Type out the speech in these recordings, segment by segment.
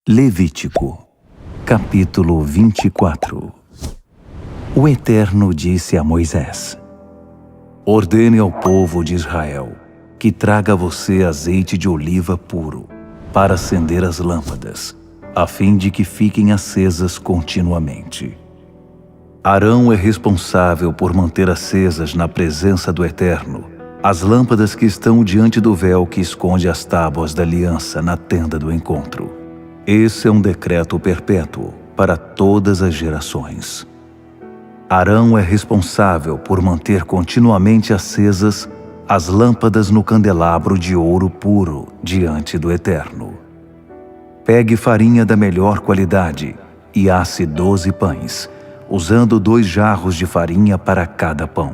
Levítico, capítulo 24. O Eterno disse a Moisés: Ordene ao povo de Israel que traga a você azeite de oliva puro para acender as lâmpadas, a fim de que fiquem acesas continuamente. Arão é responsável por manter acesas na presença do Eterno as lâmpadas que estão diante do véu que esconde as tábuas da aliança na tenda do encontro. Esse é um decreto perpétuo para todas as gerações. Arão é responsável por manter continuamente acesas as lâmpadas no candelabro de ouro puro diante do Eterno. Pegue farinha da melhor qualidade e asse 12 pães, usando 2 jarros de farinha para cada pão.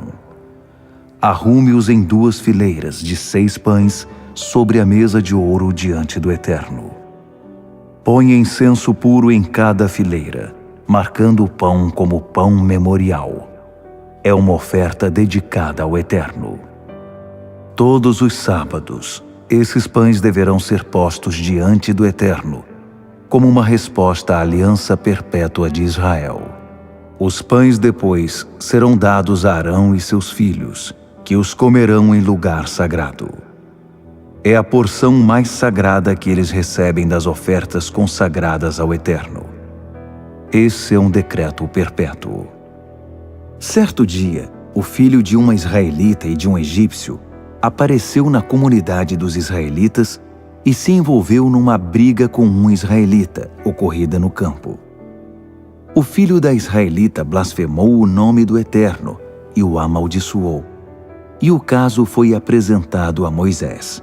Arrume-os em 2 fileiras de 6 pães sobre a mesa de ouro diante do Eterno. Põe incenso puro em cada fileira, marcando o pão como pão memorial. É uma oferta dedicada ao Eterno. Todos os sábados, esses pães deverão ser postos diante do Eterno, como uma resposta à aliança perpétua de Israel. Os pães depois serão dados a Arão e seus filhos, que os comerão em lugar sagrado. É a porção mais sagrada que eles recebem das ofertas consagradas ao Eterno. Esse é um decreto perpétuo. Certo dia, o filho de uma israelita e de um egípcio apareceu na comunidade dos israelitas e se envolveu numa briga com um israelita, ocorrida no campo. O filho da israelita blasfemou o nome do Eterno e o amaldiçoou. E o caso foi apresentado a Moisés.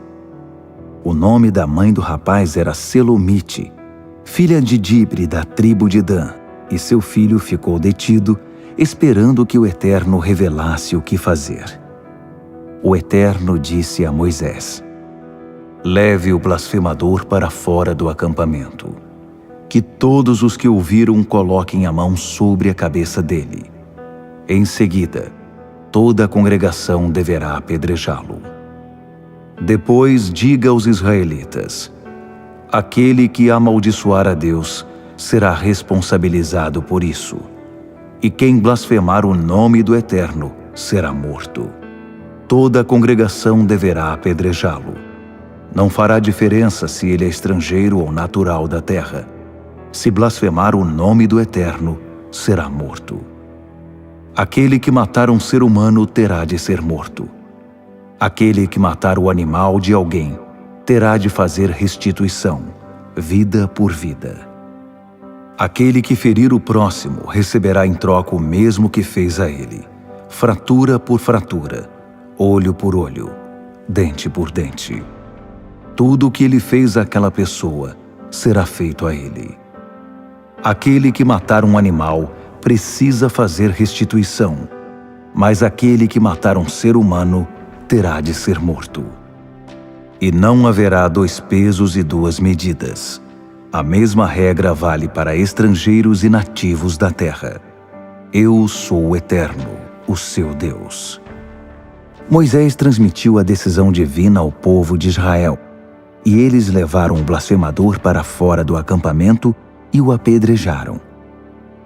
O nome da mãe do rapaz era Selomite, filha de Dibre da tribo de Dan, e seu filho ficou detido, esperando que o Eterno revelasse o que fazer. O Eterno disse a Moisés: Leve o blasfemador para fora do acampamento. Que todos os que ouviram coloquem a mão sobre a cabeça dele. Em seguida, toda a congregação deverá apedrejá-lo. Depois diga aos israelitas: aquele que amaldiçoar a Deus será responsabilizado por isso, e quem blasfemar o nome do Eterno será morto. Toda a congregação deverá apedrejá-lo. Não fará diferença se ele é estrangeiro ou natural da terra. Se blasfemar o nome do Eterno, será morto. Aquele que matar um ser humano terá de ser morto. Aquele que matar o animal de alguém terá de fazer restituição, vida por vida. Aquele que ferir o próximo receberá em troca o mesmo que fez a ele, fratura por fratura, olho por olho, dente por dente. Tudo o que ele fez àquela pessoa será feito a ele. Aquele que matar um animal precisa fazer restituição, mas aquele que matar um ser humano terá de ser morto. E não haverá 2 pesos e 2 medidas. A mesma regra vale para estrangeiros e nativos da terra. Eu sou o Eterno, o seu Deus. Moisés transmitiu a decisão divina ao povo de Israel, e eles levaram o blasfemador para fora do acampamento e o apedrejaram.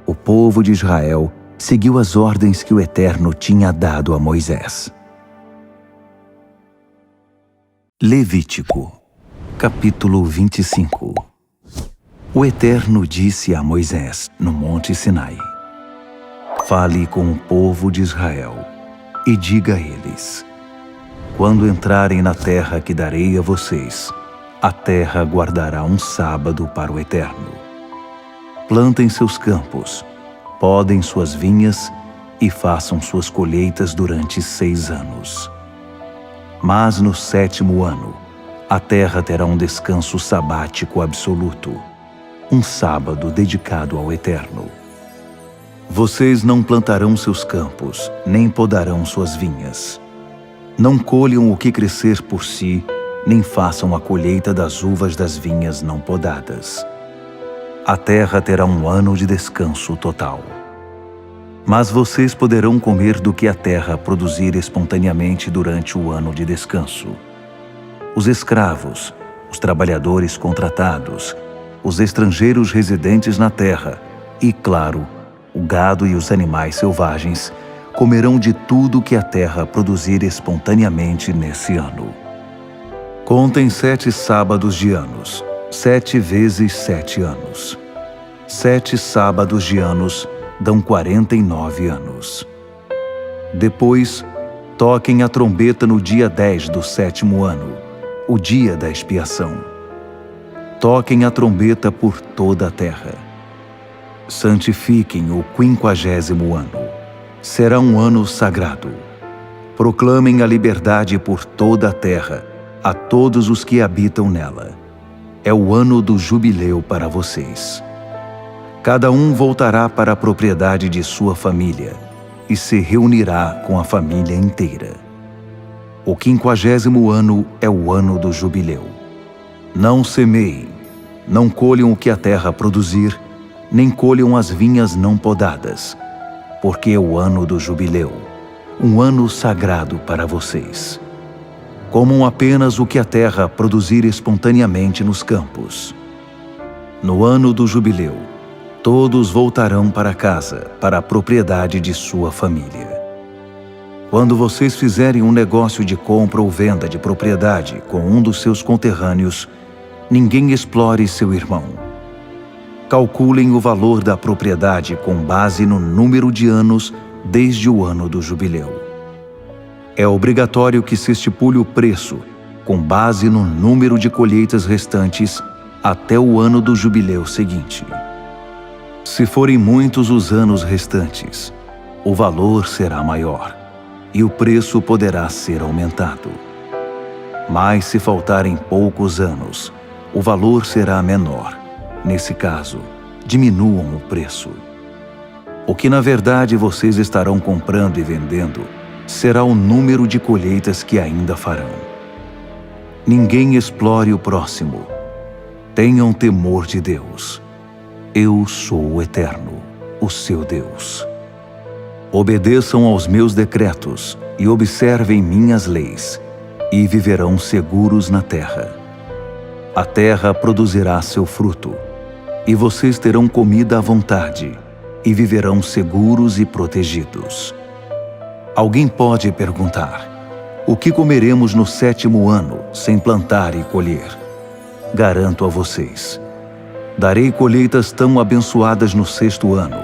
O povo de Israel seguiu as ordens que o Eterno tinha dado a Moisés. Levítico, capítulo 25. O Eterno disse a Moisés, no Monte Sinai: Fale com o povo de Israel e diga a eles: quando entrarem na terra que darei a vocês, a terra guardará um sábado para o Eterno. Plantem seus campos, podem suas vinhas e façam suas colheitas durante 6 anos. Mas no 7º ano, a terra terá um descanso sabático absoluto, um sábado dedicado ao Eterno. Vocês não plantarão seus campos, nem podarão suas vinhas. Não colham o que crescer por si, nem façam a colheita das uvas das vinhas não podadas. A terra terá um ano de descanso total. Mas vocês poderão comer do que a terra produzir espontaneamente durante o ano de descanso. Os escravos, os trabalhadores contratados os estrangeiros residentes na terra e, claro, o gado e os animais selvagens comerão de tudo que a terra produzir espontaneamente nesse ano. Contem 7 sábados de anos, 7 vezes 7 anos. 7 sábados de anos dão 49 anos. Depois, toquem a trombeta no dia 10 do 7º ano, o dia da expiação. Toquem a trombeta por toda a terra. Santifiquem o 50º ano. Será um ano sagrado. Proclamem a liberdade por toda a terra, a todos os que habitam nela. É o ano do jubileu para vocês. Cada um voltará para a propriedade de sua família e se reunirá com a família inteira. O 50º ano é o ano do jubileu. Não semeiem, não colham o que a terra produzir, nem colham as vinhas não podadas, porque é o ano do jubileu, um ano sagrado para vocês. Comam apenas o que a terra produzir espontaneamente nos campos. No ano do jubileu, todos voltarão para casa, para a propriedade de sua família. Quando vocês fizerem um negócio de compra ou venda de propriedade com um dos seus conterrâneos, ninguém explore seu irmão. Calculem o valor da propriedade com base no número de anos desde o ano do jubileu. É obrigatório que se estipule o preço com base no número de colheitas restantes até o ano do jubileu seguinte. Se forem muitos os anos restantes, o valor será maior e o preço poderá ser aumentado. Mas se faltarem poucos anos, o valor será menor. Nesse caso, diminuam o preço. O que na verdade vocês estarão comprando e vendendo será o número de colheitas que ainda farão. Ninguém explore o próximo. Tenham temor de Deus. Eu sou o Eterno, o seu Deus. Obedeçam aos meus decretos e observem minhas leis, e viverão seguros na terra. A terra produzirá seu fruto, e vocês terão comida à vontade, e viverão seguros e protegidos. Alguém pode perguntar: o que comeremos no 7º ano, sem plantar e colher? Garanto a vocês: darei colheitas tão abençoadas no 6º ano,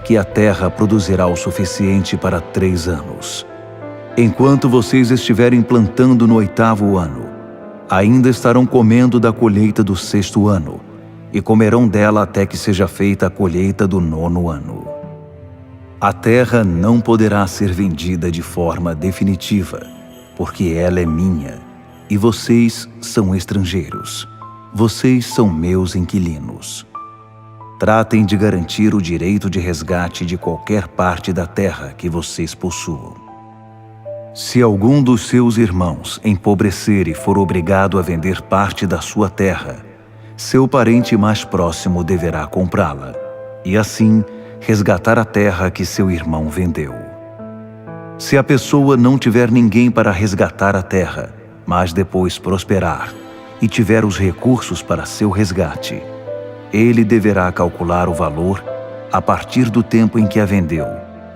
que a terra produzirá o suficiente para 3 anos. Enquanto vocês estiverem plantando no 8º ano, ainda estarão comendo da colheita do 6º ano, e comerão dela até que seja feita a colheita do 9º ano. A terra não poderá ser vendida de forma definitiva, porque ela é minha, e vocês são estrangeiros. Vocês são meus inquilinos. Tratem de garantir o direito de resgate de qualquer parte da terra que vocês possuam. Se algum dos seus irmãos empobrecer e for obrigado a vender parte da sua terra, seu parente mais próximo deverá comprá-la, e assim resgatar a terra que seu irmão vendeu. Se a pessoa não tiver ninguém para resgatar a terra, mas depois prosperar e tiver os recursos para seu resgate, ele deverá calcular o valor a partir do tempo em que a vendeu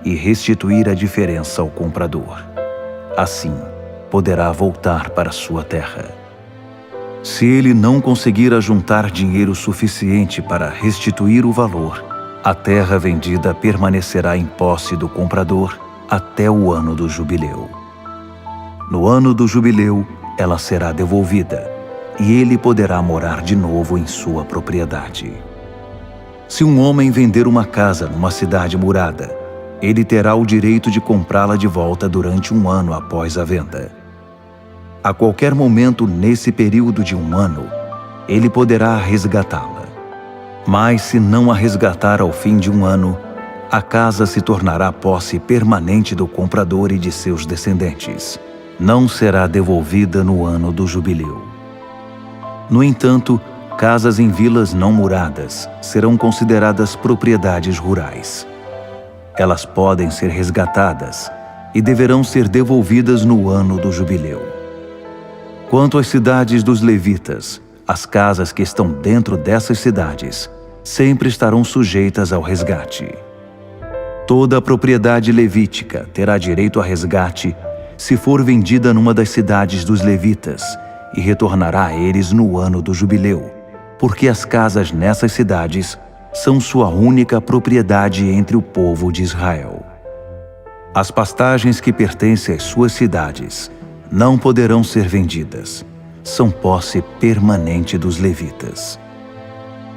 e restituir a diferença ao comprador. Assim, poderá voltar para sua terra. Se ele não conseguir ajuntar dinheiro suficiente para restituir o valor, a terra vendida permanecerá em posse do comprador até o ano do jubileu. No ano do jubileu, ela será devolvida, e ele poderá morar de novo em sua propriedade. Se um homem vender uma casa numa cidade murada, ele terá o direito de comprá-la de volta durante 1 ano após a venda. A qualquer momento nesse período de 1 ano, ele poderá resgatá-la. Mas se não a resgatar ao fim de 1 ano, a casa se tornará posse permanente do comprador e de seus descendentes. Não será devolvida no ano do jubileu. No entanto, casas em vilas não muradas serão consideradas propriedades rurais. Elas podem ser resgatadas e deverão ser devolvidas no ano do jubileu. Quanto às cidades dos levitas, as casas que estão dentro dessas cidades sempre estarão sujeitas ao resgate. Toda a propriedade levítica terá direito a resgate se for vendida numa das cidades dos levitas e retornará a eles no ano do jubileu, porque as casas nessas cidades são sua única propriedade entre o povo de Israel. As pastagens que pertencem às suas cidades não poderão ser vendidas. São posse permanente dos levitas.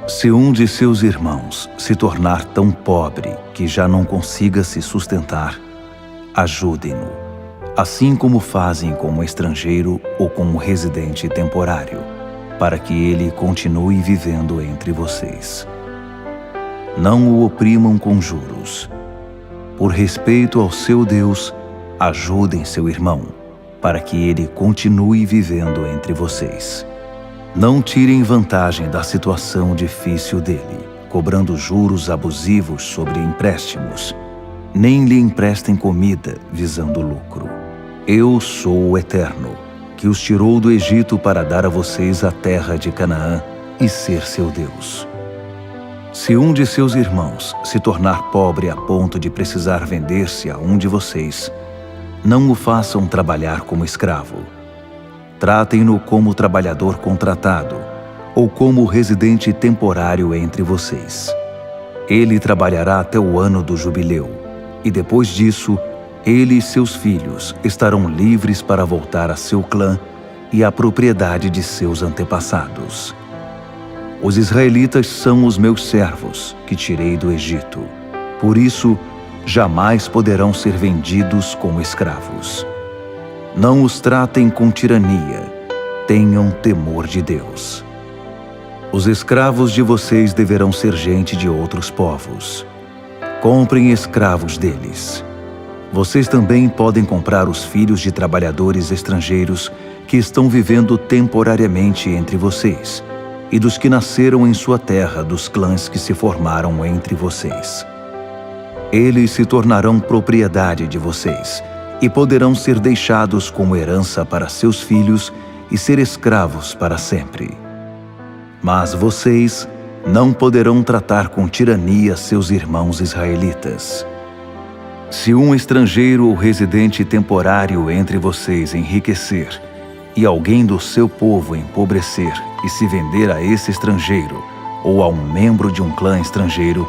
Se um de seus irmãos se tornar tão pobre que já não consiga se sustentar, ajudem-no, assim como fazem com um estrangeiro ou com um residente temporário, para que ele continue vivendo entre vocês. Não o oprimam com juros. Por respeito ao seu Deus, ajudem seu irmão, para que ele continue vivendo entre vocês. Não tirem vantagem da situação difícil dele, cobrando juros abusivos sobre empréstimos. Nem lhe emprestem comida visando lucro. Eu sou o Eterno, que os tirou do Egito para dar a vocês a terra de Canaã e ser seu Deus. Se um de seus irmãos se tornar pobre a ponto de precisar vender-se a um de vocês, não o façam trabalhar como escravo. Tratem-no como trabalhador contratado ou como residente temporário entre vocês. Ele trabalhará até o ano do jubileu, e depois disso, ele e seus filhos estarão livres para voltar a seu clã e à propriedade de seus antepassados. Os israelitas são os meus servos, que tirei do Egito. Por isso, jamais poderão ser vendidos como escravos. Não os tratem com tirania. Tenham temor de Deus. Os escravos de vocês deverão ser gente de outros povos. Comprem escravos deles. Vocês também podem comprar os filhos de trabalhadores estrangeiros que estão vivendo temporariamente entre vocês, e dos que nasceram em sua terra dos clãs que se formaram entre vocês. Eles se tornarão propriedade de vocês e poderão ser deixados como herança para seus filhos e ser escravos para sempre. Mas vocês não poderão tratar com tirania seus irmãos israelitas. Se um estrangeiro ou residente temporário entre vocês enriquecer e alguém do seu povo empobrecer e se vender a esse estrangeiro ou a um membro de um clã estrangeiro,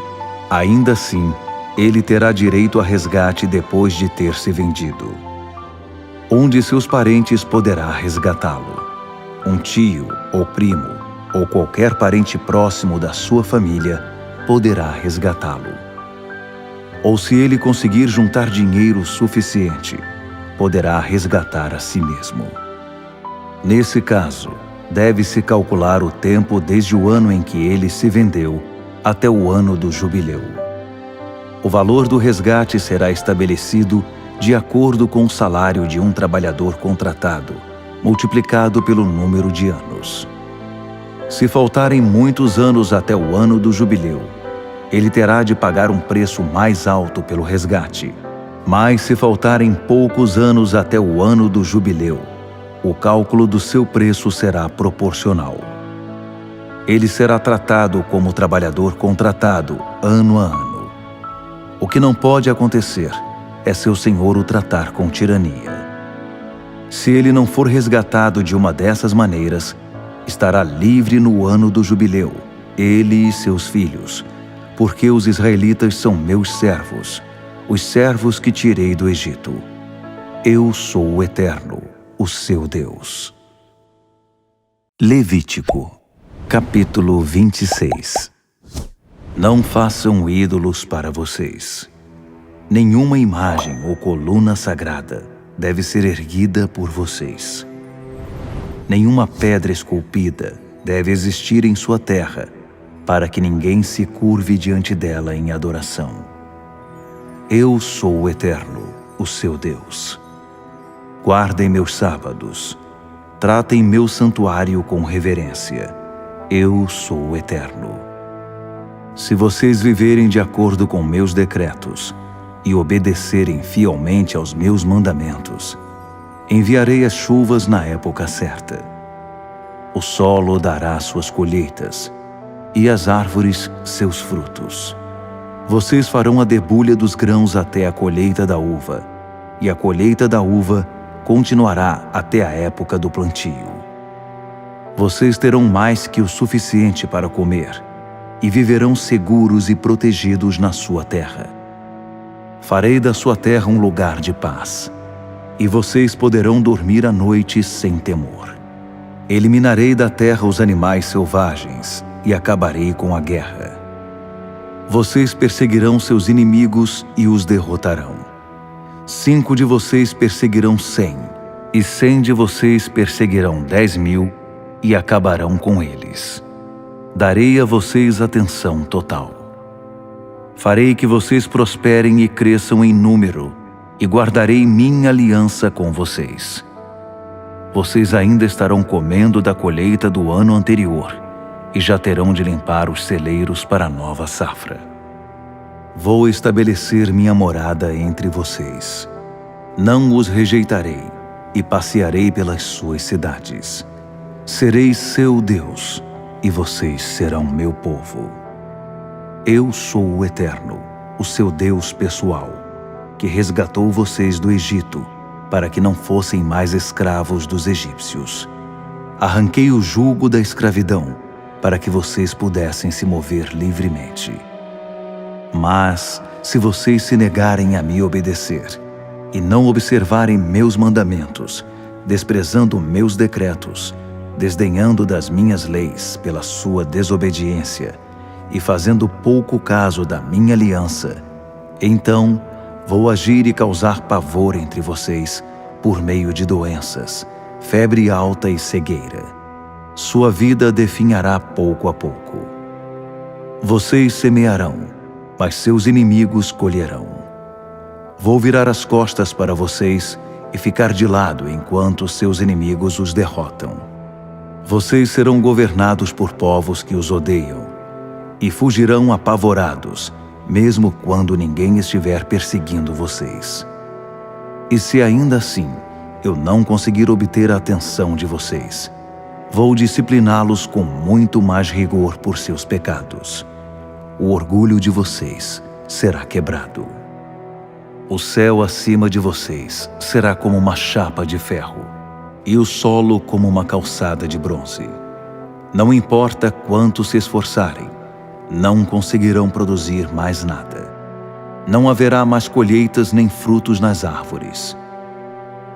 ainda assim, ele terá direito a resgate depois de ter se vendido. Um de seus parentes poderá resgatá-lo. Um tio ou primo, ou qualquer parente próximo da sua família, poderá resgatá-lo. Ou se ele conseguir juntar dinheiro suficiente, poderá resgatar a si mesmo. Nesse caso, deve-se calcular o tempo desde o ano em que ele se vendeu até o ano do jubileu. O valor do resgate será estabelecido de acordo com o salário de um trabalhador contratado, multiplicado pelo número de anos. Se faltarem muitos anos até o ano do jubileu, ele terá de pagar um preço mais alto pelo resgate. Mas se faltarem poucos anos até o ano do jubileu, o cálculo do seu preço será proporcional. Ele será tratado como trabalhador contratado ano a ano. O que não pode acontecer é seu senhor o tratar com tirania. Se ele não for resgatado de uma dessas maneiras, estará livre no ano do jubileu, ele e seus filhos, porque os israelitas são meus servos, os servos que tirei do Egito. Eu sou o Eterno, o seu Deus. Levítico, capítulo 26. Não façam ídolos para vocês. Nenhuma imagem ou coluna sagrada deve ser erguida por vocês. Nenhuma pedra esculpida deve existir em sua terra, para que ninguém se curve diante dela em adoração. Eu sou o Eterno, o seu Deus. Guardem meus sábados. Tratem meu santuário com reverência. Eu sou o Eterno. Se vocês viverem de acordo com meus decretos e obedecerem fielmente aos meus mandamentos, enviarei as chuvas na época certa. o solo dará suas colheitas, e as árvores seus frutos. Vocês farão a debulha dos grãos até a colheita da uva, e a colheita da uva continuará até a época do plantio. Vocês terão mais que o suficiente para comer, e viverão seguros e protegidos na sua terra. Farei da sua terra um lugar de paz, e vocês poderão dormir à noite sem temor. Eliminarei da terra os animais selvagens e acabarei com a guerra. Vocês perseguirão seus inimigos e os derrotarão. 5 de vocês perseguirão 100, e 100 de vocês perseguirão 10.000 e acabarão com eles. Darei a vocês atenção total. Farei que vocês prosperem e cresçam em número, e guardarei minha aliança com vocês. Vocês ainda estarão comendo da colheita do ano anterior, e já terão de limpar os celeiros para a nova safra. Vou estabelecer minha morada entre vocês. Não os rejeitarei, e passearei pelas suas cidades. Serei seu Deus, e vocês serão meu povo. Eu sou o Eterno, o seu Deus pessoal, que resgatou vocês do Egito, para que não fossem mais escravos dos egípcios. Arranquei o jugo da escravidão, para que vocês pudessem se mover livremente. Mas, se vocês se negarem a me obedecer, e não observarem meus mandamentos, desprezando meus decretos, desdenhando das minhas leis pela sua desobediência, e fazendo pouco caso da minha aliança, então vou agir e causar pavor entre vocês por meio de doenças, febre alta e cegueira. Sua vida definhará pouco a pouco. Vocês semearão, mas seus inimigos colherão. Vou virar as costas para vocês e ficar de lado enquanto seus inimigos os derrotam. Vocês serão governados por povos que os odeiam, e fugirão apavorados, mesmo quando ninguém estiver perseguindo vocês. E se ainda assim eu não conseguir obter a atenção de vocês, vou discipliná-los com muito mais rigor por seus pecados. O orgulho de vocês será quebrado. O céu acima de vocês será como uma chapa de ferro, e o solo como uma calçada de bronze. Não importa quanto se esforçarem, não conseguirão produzir mais nada. Não haverá mais colheitas nem frutos nas árvores.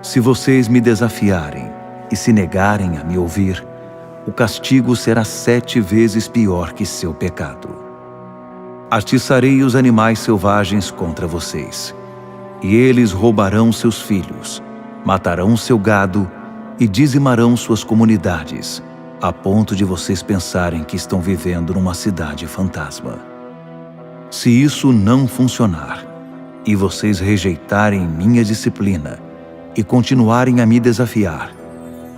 Se vocês me desafiarem e se negarem a me ouvir, o castigo será 7 vezes pior que seu pecado. Atiçarei os animais selvagens contra vocês, e eles roubarão seus filhos, matarão seu gado e dizimarão suas comunidades, a ponto de vocês pensarem que estão vivendo numa cidade fantasma. Se isso não funcionar, e vocês rejeitarem minha disciplina e continuarem a me desafiar,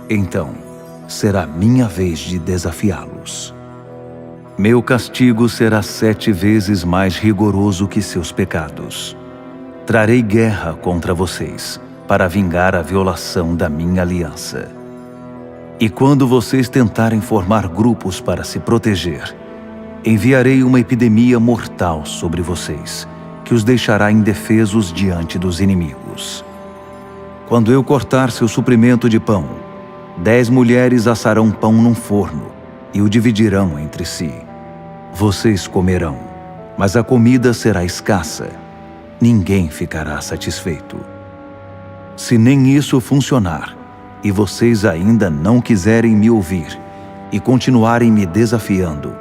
então será minha vez de desafiá-los. Meu castigo será 7 vezes mais rigoroso que seus pecados. Trarei guerra contra vocês, para vingar a violação da minha aliança. E quando vocês tentarem formar grupos para se proteger, enviarei uma epidemia mortal sobre vocês, que os deixará indefesos diante dos inimigos. Quando eu cortar seu suprimento de pão, 10 mulheres assarão pão num forno e o dividirão entre si. Vocês comerão, mas a comida será escassa. Ninguém ficará satisfeito. Se nem isso funcionar, e vocês ainda não quiserem me ouvir e continuarem me desafiando,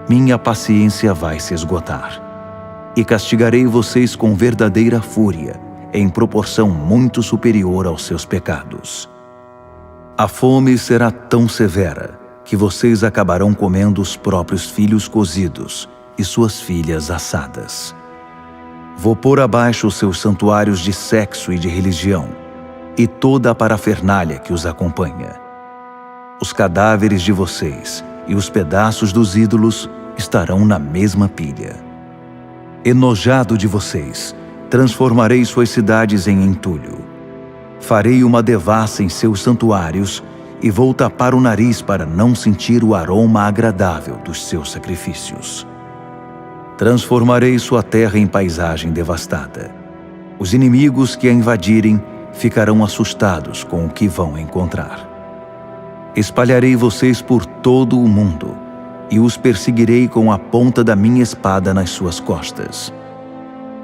minha paciência vai se esgotar. E castigarei vocês com verdadeira fúria, em proporção muito superior aos seus pecados. A fome será tão severa que vocês acabarão comendo os próprios filhos cozidos e suas filhas assadas. Vou pôr abaixo os seus santuários de sexo e de religião, e toda a parafernália que os acompanha. Os cadáveres de vocês e os pedaços dos ídolos estarão na mesma pilha. Enojado de vocês, transformarei suas cidades em entulho. Farei uma devassa em seus santuários e vou tapar o nariz para não sentir o aroma agradável dos seus sacrifícios. Transformarei sua terra em paisagem devastada. Os inimigos que a invadirem ficarão assustados com o que vão encontrar. Espalharei vocês por todo o mundo e os perseguirei com a ponta da minha espada nas suas costas.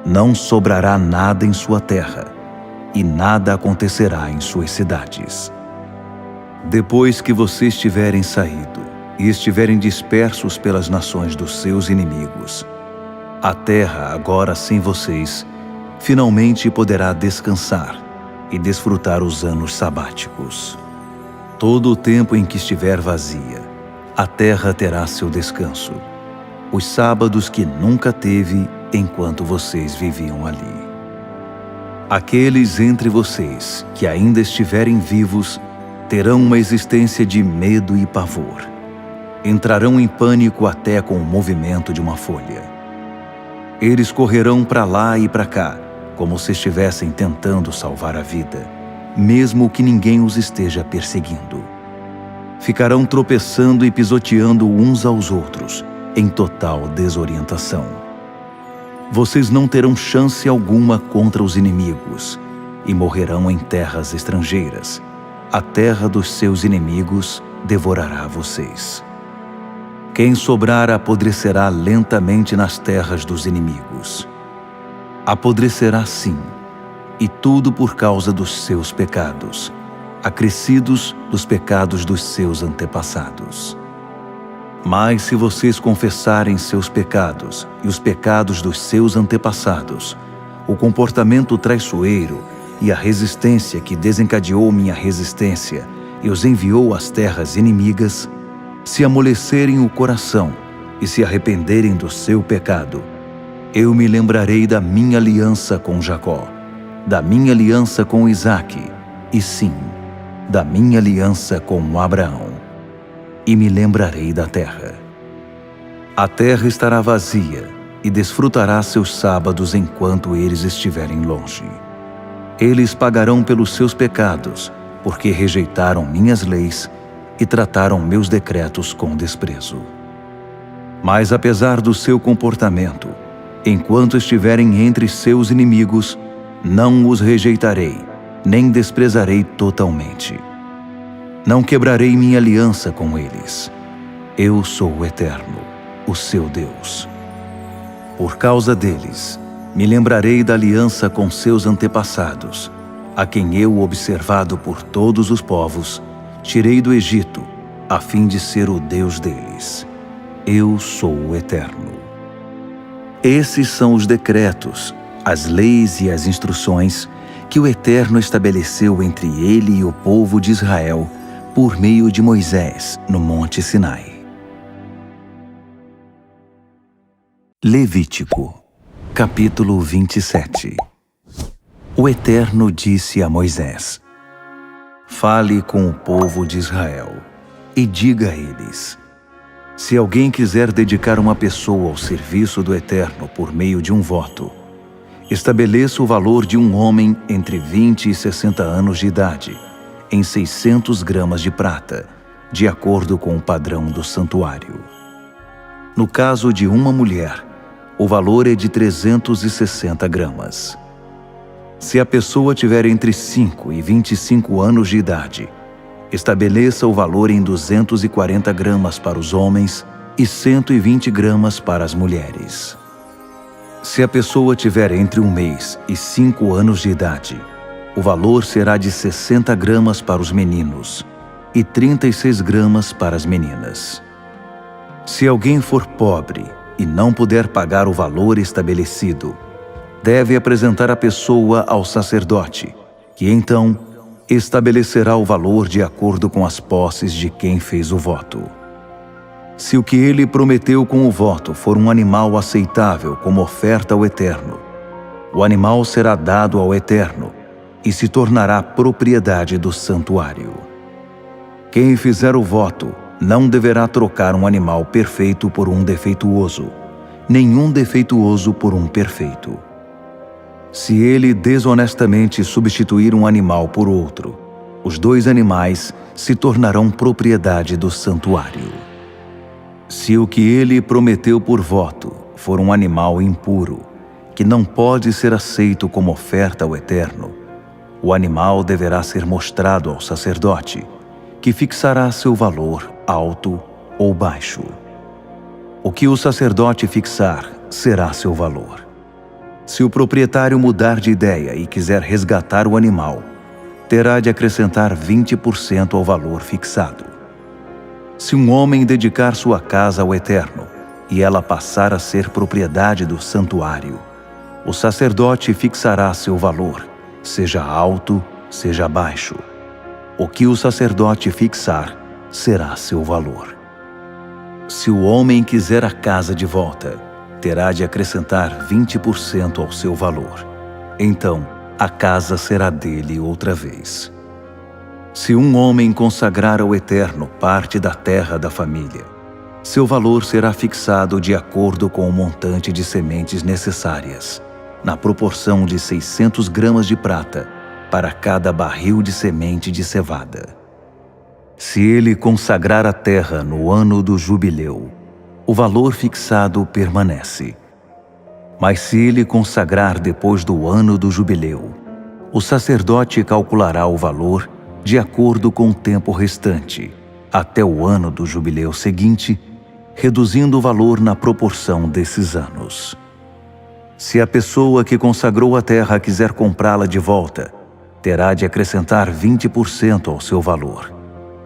Não sobrará nada em sua terra e nada acontecerá em suas cidades. Depois que vocês tiverem saído e estiverem dispersos pelas nações dos seus inimigos, a terra, agora sem vocês, finalmente poderá descansar e desfrutar os anos sabáticos. Todo o tempo em que estiver vazia, a terra terá seu descanso, os sábados que nunca teve enquanto vocês viviam ali. Aqueles entre vocês que ainda estiverem vivos terão uma existência de medo e pavor. Entrarão em pânico até com o movimento de uma folha. Eles correrão para lá e para cá, como se estivessem tentando salvar a vida, mesmo que ninguém os esteja perseguindo. Ficarão tropeçando e pisoteando uns aos outros, em total desorientação. Vocês não terão chance alguma contra os inimigos e morrerão em terras estrangeiras. A terra dos seus inimigos devorará vocês. Quem sobrar apodrecerá lentamente nas terras dos inimigos. Apodrecerá sim, e tudo por causa dos seus pecados, acrescidos dos pecados dos seus antepassados. Mas se vocês confessarem seus pecados e os pecados dos seus antepassados, o comportamento traiçoeiro e a resistência que desencadeou minha resistência e os enviou às terras inimigas, se amolecerem o coração e se arrependerem do seu pecado, eu me lembrarei da minha aliança com Jacó, da minha aliança com Isaque, e sim, da minha aliança com Abraão, e me lembrarei da terra. A terra estará vazia e desfrutará seus sábados enquanto eles estiverem longe. Eles pagarão pelos seus pecados, porque rejeitaram minhas leis e trataram meus decretos com desprezo. Mas apesar do seu comportamento, enquanto estiverem entre seus inimigos, não os rejeitarei, nem desprezarei totalmente. Não quebrarei minha aliança com eles. Eu sou o Eterno, o seu Deus. Por causa deles, me lembrarei da aliança com seus antepassados, a quem eu, observado por todos os povos, tirei do Egito, a fim de ser o Deus deles. Eu sou o Eterno. Esses são os decretos, as leis e as instruções que o Eterno estabeleceu entre ele e o povo de Israel por meio de Moisés no Monte Sinai. Levítico, capítulo 27. O Eterno disse a Moisés: Fale com o povo de Israel e diga a eles: se alguém quiser dedicar uma pessoa ao serviço do Eterno por meio de um voto, estabeleça o valor de um homem entre 20 e 60 anos de idade, em 600 gramas de prata, de acordo com o padrão do santuário. No caso de uma mulher, o valor é de 360 gramas. Se a pessoa tiver entre 5 e 25 anos de idade, estabeleça o valor em 240 gramas para os homens e 120 gramas para as mulheres. Se a pessoa tiver entre 1 mês e 5 anos de idade, o valor será de 60 gramas para os meninos e 36 gramas para as meninas. Se alguém for pobre e não puder pagar o valor estabelecido, deve apresentar a pessoa ao sacerdote, que então estabelecerá o valor de acordo com as posses de quem fez o voto. Se o que ele prometeu com o voto for um animal aceitável como oferta ao Eterno, o animal será dado ao Eterno e se tornará propriedade do santuário. Quem fizer o voto não deverá trocar um animal perfeito por um defeituoso, nenhum defeituoso por um perfeito. Se ele desonestamente substituir um animal por outro, os 2 animais se tornarão propriedade do santuário. Se o que ele prometeu por voto for um animal impuro, que não pode ser aceito como oferta ao Eterno, o animal deverá ser mostrado ao sacerdote, que fixará seu valor alto ou baixo. O que o sacerdote fixar será seu valor. Se o proprietário mudar de ideia e quiser resgatar o animal, terá de acrescentar 20% ao valor fixado. Se um homem dedicar sua casa ao Eterno e ela passar a ser propriedade do santuário, o sacerdote fixará seu valor, seja alto, seja baixo. O que o sacerdote fixar será seu valor. Se o homem quiser a casa de volta, terá de acrescentar 20% ao seu valor. Então, a casa será dele outra vez. Se um homem consagrar ao Eterno parte da terra da família, seu valor será fixado de acordo com o montante de sementes necessárias, na proporção de 600 gramas de prata para cada barril de semente de cevada. Se ele consagrar a terra no ano do jubileu, o valor fixado permanece. Mas se ele consagrar depois do ano do jubileu, o sacerdote calculará o valor de acordo com o tempo restante, até o ano do jubileu seguinte, reduzindo o valor na proporção desses anos. Se a pessoa que consagrou a terra quiser comprá-la de volta, terá de acrescentar 20% ao seu valor,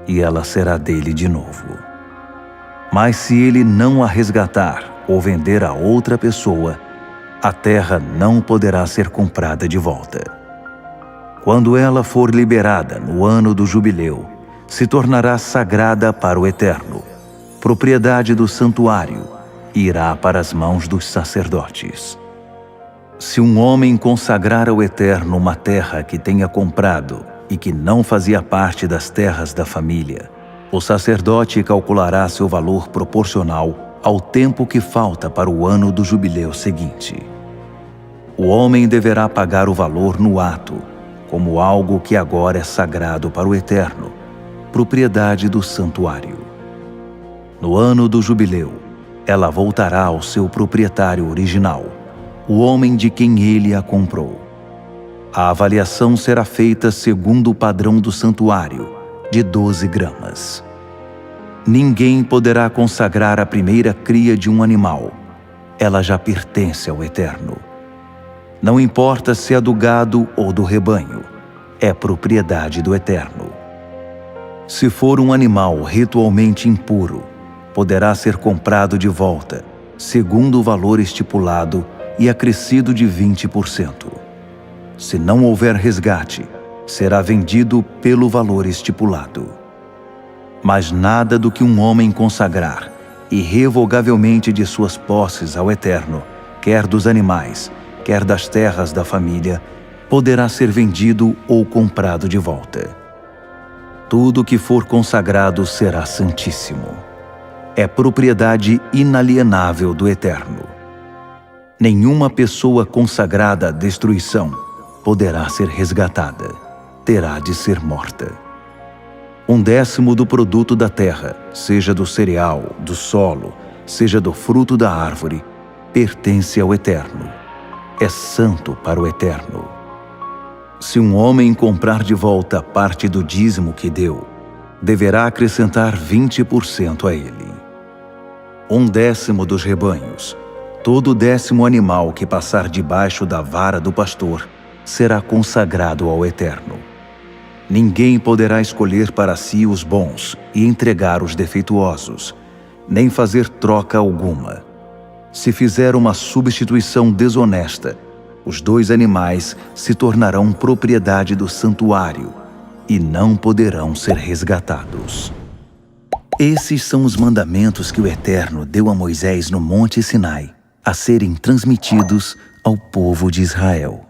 e ela será dele de novo. Mas se ele não a resgatar ou vender a outra pessoa, a terra não poderá ser comprada de volta. Quando ela for liberada no ano do jubileu, se tornará sagrada para o Eterno, propriedade do santuário, e irá para as mãos dos sacerdotes. Se um homem consagrar ao Eterno uma terra que tenha comprado e que não fazia parte das terras da família, o sacerdote calculará seu valor proporcional ao tempo que falta para o ano do jubileu seguinte. O homem deverá pagar o valor no ato, como algo que agora é sagrado para o Eterno, propriedade do santuário. No ano do jubileu, ela voltará ao seu proprietário original, o homem de quem ele a comprou. A avaliação será feita segundo o padrão do santuário, de 12 gramas. Ninguém poderá consagrar a primeira cria de um animal. Ela já pertence ao Eterno. Não importa se é do gado ou do rebanho, é propriedade do Eterno. Se for um animal ritualmente impuro, poderá ser comprado de volta, segundo o valor estipulado e acrescido de 20%. Se não houver resgate, será vendido pelo valor estipulado. Mas nada do que um homem consagrar irrevogavelmente de suas posses ao Eterno, quer dos animais, quer das terras da família, poderá ser vendido ou comprado de volta. Tudo que for consagrado será santíssimo. É propriedade inalienável do Eterno. Nenhuma pessoa consagrada à destruição poderá ser resgatada. Terá de ser morta. 1/10 do produto da terra, seja do cereal, do solo, seja do fruto da árvore, pertence ao Eterno. É santo para o Eterno. Se um homem comprar de volta parte do dízimo que deu, deverá acrescentar 20% a ele. 1/10 dos rebanhos, todo 10º animal que passar debaixo da vara do pastor, será consagrado ao Eterno. Ninguém poderá escolher para si os bons e entregar os defeituosos, nem fazer troca alguma. Se fizer uma substituição desonesta, os 2 animais se tornarão propriedade do santuário e não poderão ser resgatados. Esses são os mandamentos que o Eterno deu a Moisés no Monte Sinai, a serem transmitidos ao povo de Israel.